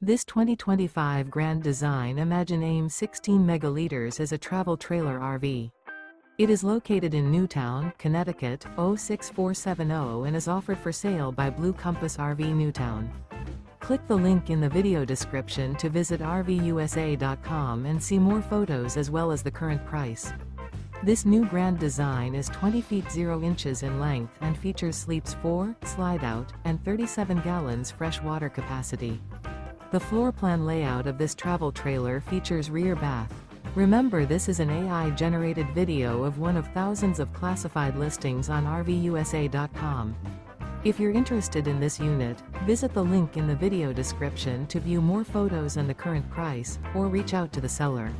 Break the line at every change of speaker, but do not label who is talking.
This 2025 Grand Design Imagine AIM 16 megaliters is a travel trailer RV. It is located in Newtown, Connecticut, 06470 and is offered for sale by Blue Compass RV Newtown. Click the link in the video description to visit RVUSA.com and see more photos as well as the current price. This new Grand Design is 20 feet 0 inches in length and features sleeps 4, Slideout, and 37 gallons fresh water capacity. The floor plan layout of this travel trailer features rear bath. Remember, this is an AI-generated video of one of thousands of classified listings on RVUSA.com. If you're interested in this unit, visit the link in the video description to view more photos and the current price, or reach out to the seller.